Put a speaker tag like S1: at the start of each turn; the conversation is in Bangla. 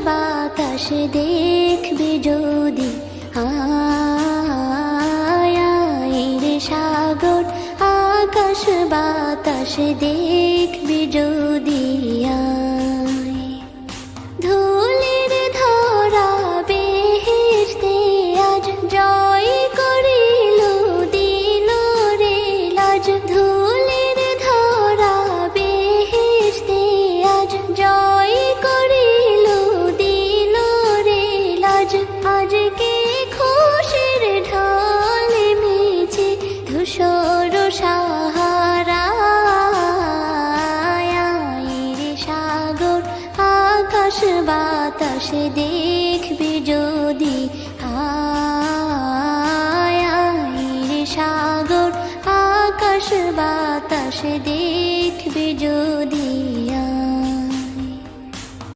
S1: বাতাস দেখবি যদি, আয় রে সাগর আকাশ বাতাস দেখবি যদি, আয় ধুলির ধরা বেহেশতে আজ জয় করিল দিল রে লাজ, ধুলির ধরা বেহেশতে আজ জয় করিল দিল রে লাজ, আজকে খুশির ঢল মেছে ধূসর সাহারা, রে সাগর আকাশ বাতাস দেখবি যদি, আয় রে সাগর আকাশ বাতাস দেখবি যদি।